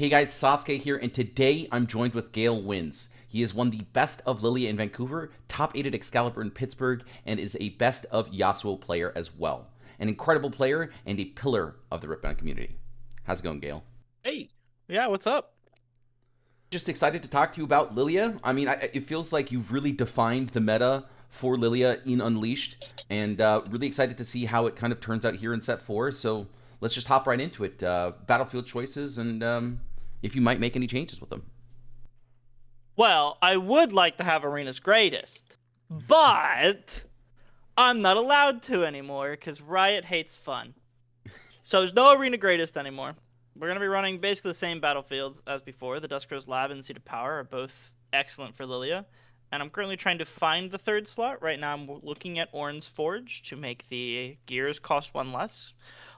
Hey guys, Sasuke here, and today I'm joined with Gale Wins. He is won the Best of Lillia in Vancouver, top 8 at Excalibur in Pittsburgh, and is a Best of Yasuo player as well. An incredible player and a pillar of the Riftbound community. How's it going, Gale? Hey, yeah, what's up? Just excited to talk to you about Lillia. It feels like you've really defined the meta for Lillia in Unleashed, and really excited to see how it kind of turns out here in Set 4. So let's just hop right into it. Battlefield choices, and if you might make any changes with them. Well, I would like to have Arena's Greatest, but I'm not allowed to anymore because Riot hates fun. So there's no Arena Greatest anymore. We're going to be running basically the same battlefields as before. The Duskro's Lab and Seat of Power are both excellent for Lillia. And I'm currently trying to find the third slot. Right now I'm looking at Ornn's Forge to make the gears cost one less.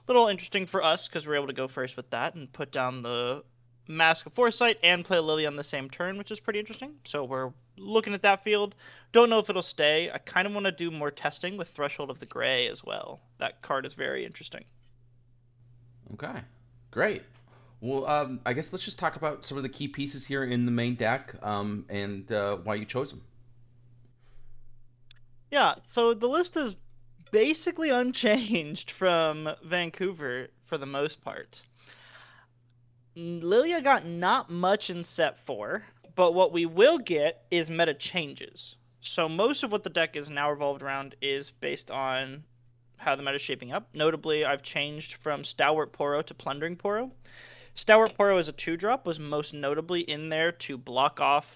A little interesting for us because we're able to go first with that and put down the Mask of Foresight and play Lillia on the same turn, which is pretty interesting. So we're looking at that field. Don't know if it'll stay. I kind of want to do more testing with Threshold of the Gray as well. That card is very interesting. Okay, great. Well, I guess let's just talk about some of the key pieces here in the main deck, and why you chose them. Yeah, so the list is basically unchanged from Vancouver for the most part. Lillia got not much in set 4, but what we will get is meta changes. So most of what the deck is now revolved around is based on how the meta is shaping up. Notably, I've changed from Stalwart Poro to Plundering Poro. Stalwart Poro as a 2-drop was most notably in there to block off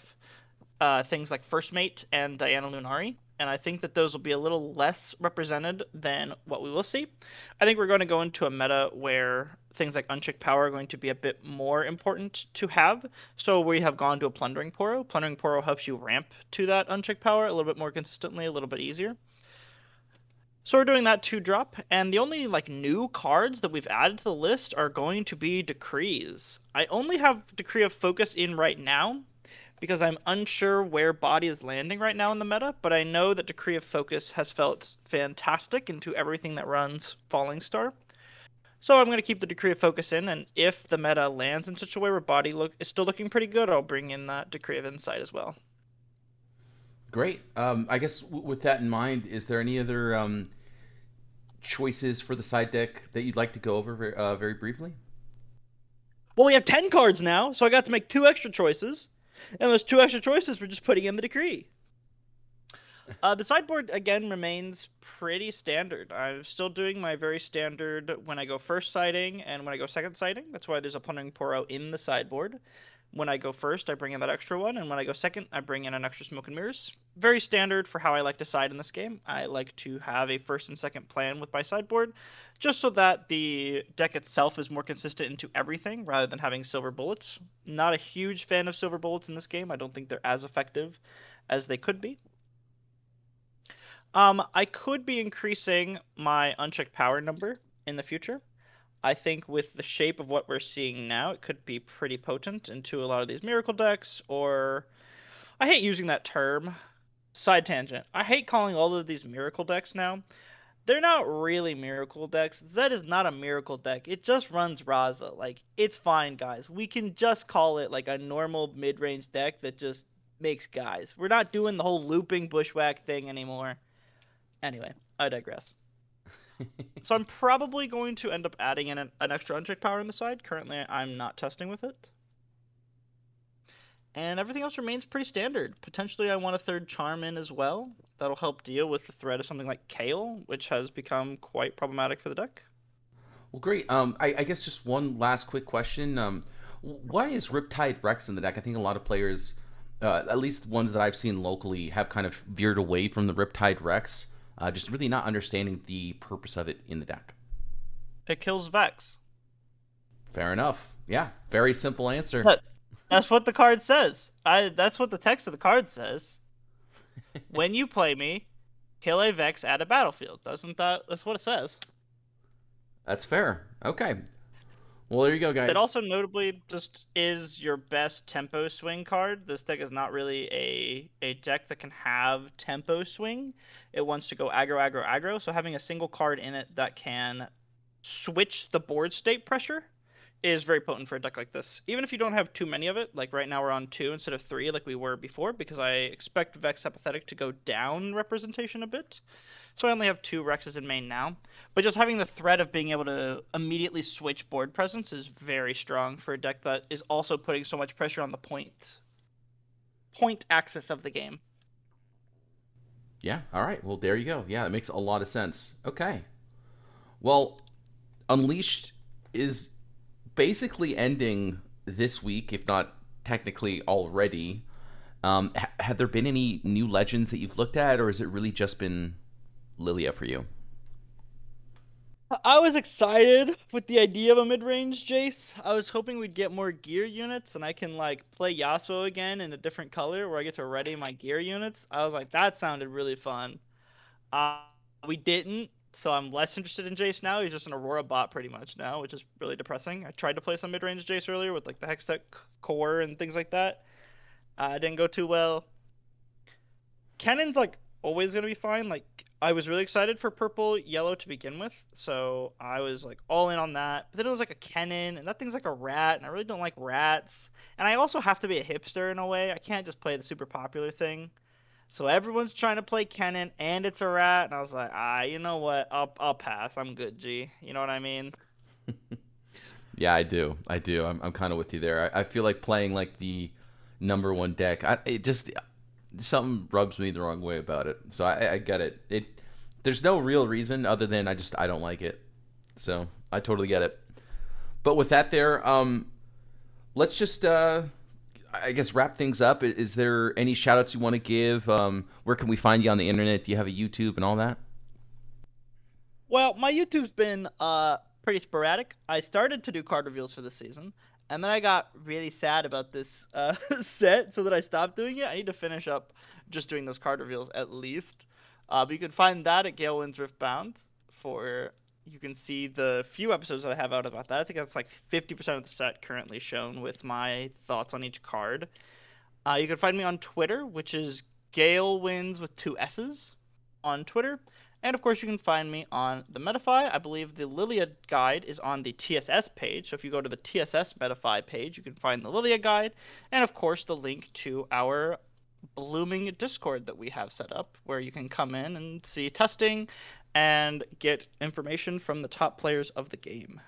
things like First Mate and Diana Lunari, and I think that those will be a little less represented than what we will see. I think we're going to go into a meta where things like Unchecked Power are going to be a bit more important to have, so we have gone to a Plundering Poro. Plundering Poro helps you ramp to that Unchecked Power a little bit more consistently, a little bit easier. So we're doing that 2-drop, and the only new cards that we've added to the list are going to be Decrees. I only have Decree of Focus in right now, because I'm unsure where Body is landing right now in the meta, but I know that Decree of Focus has felt fantastic into everything that runs Falling Star. So I'm going to keep the Decree of Focus in, and if the meta lands in such a way where Body is still looking pretty good, I'll bring in that Decree of Insight as well. Great. I guess with that in mind, is there any other choices for the side deck that you'd like to go over very briefly? Well, we have 10 cards now, so I got to make 2 extra choices, and those 2 extra choices we're just putting in the Decree. The sideboard, again, remains pretty standard. I'm still doing my very standard when I go first sighting and when I go second sighting. That's why there's a Plundering Poro in the sideboard. When I go first, I bring in that extra one, and when I go second, I bring in an extra Smoke and Mirrors. Very standard for how I like to side in this game. I like to have a first and second plan with my sideboard, just so that the deck itself is more consistent into everything, rather than having silver bullets. Not a huge fan of silver bullets in this game. I don't think they're as effective as they could be. I could be increasing my unchecked power number in the future. I think with the shape of what we're seeing now, it could be pretty potent into a lot of these miracle decks, or I hate using that term. Side tangent. I hate calling all of these miracle decks now. They're not really miracle decks. Zed is not a miracle deck. It just runs Raza. It's fine, guys. We can just call it like a normal mid-range deck that just makes guys. We're not doing the whole looping bushwhack thing anymore. Anyway, I digress. So I'm probably going to end up adding in an extra unchecked power on the side. Currently, I'm not testing with it. And everything else remains pretty standard. Potentially, I want a third charm in as well. That'll help deal with the threat of something like Kale, which has become quite problematic for the deck. Well, great. I guess just one last quick question. Why is Riptide Rex in the deck? I think a lot of players, at least ones that I've seen locally, have kind of veered away from the Riptide Rex, just really not understanding the purpose of it in the deck. It kills Vex. Fair enough. Yeah, very simple answer. But that's what the card says. That's what the text of the card says. When you play me, kill a Vex at a battlefield. That's what it says. That's fair. Okay. Well, there you go, It guys. also notably just is your best tempo swing card. This deck is not really a deck that can have tempo swing. It wants to go aggro, aggro, aggro. So having a single card in it that can switch the board state pressure is very potent for a deck like this. Even if you don't have too many of it, like right now we're on 2 instead of 3 like we were before, because I expect Vex Apathetic to go down representation a bit. So I only have 2 Rexes in main now. But just having the threat of being able to immediately switch board presence is very strong for a deck that is also putting so much pressure on the point axis of the game. Yeah, all right. Well, there you go. Yeah, it makes a lot of sense. Okay. Well, Unleashed is basically ending this week, if not technically already. Have there been any new legends that you've looked at, or has it really just been Lillia for you? I was excited with the idea of a mid-range Jace. I was hoping we'd get more gear units and I can like play Yasuo again in a different color where I get to ready my gear units. I was like, that sounded really fun. Uh, we didn't, so I'm less interested in Jace now. He's just an Aurora bot pretty much now, which is really depressing. I tried to play some mid-range Jace earlier with like the Hextech core and things like that. Didn't go too well. Cannon's like always gonna be fine. Like I was really excited for purple yellow to begin with, so I was like all in on that. But then it was like a cannon, and that thing's like a rat, and I really don't like rats. And I also have to be a hipster in a way. I can't just play the super popular thing. So everyone's trying to play cannon, and it's a rat, and I was like, you know what? I'll pass. I'm good, G. You know what I mean? Yeah, I do. I do. I'm kind of with you there. I feel like playing like the number one deck. It just something rubs me the wrong way about it. So I get it. There's no real reason other than I don't like it. So I totally get it. But with that there, let's just I guess wrap things up. Is there any shout outs you want to give? Where can we find you on the internet? Do you have a YouTube and all that? Well, my YouTube's been pretty sporadic. I started to do card reveals for this season, and then I got really sad about this set, so that I stopped doing it. I need to finish up just doing those card reveals at least. But you can find that at Galewin's Riftbound. For you can see the few episodes that I have out about that. I think that's like 50% of the set currently shown with my thoughts on each card. You can find me on Twitter, which is Gale Wins with 2 S's on Twitter. And of course, you can find me on the Metafy. I believe the Lillia guide is on the TSS page. So if you go to the TSS Metafy page, you can find the Lillia guide. And of course, the link to our blooming Discord that we have set up, where you can come in and see testing and get information from the top players of the game.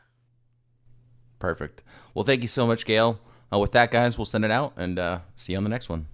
Perfect. Well, thank you so much, Gail. With that, guys, we'll send it out and see you on the next one.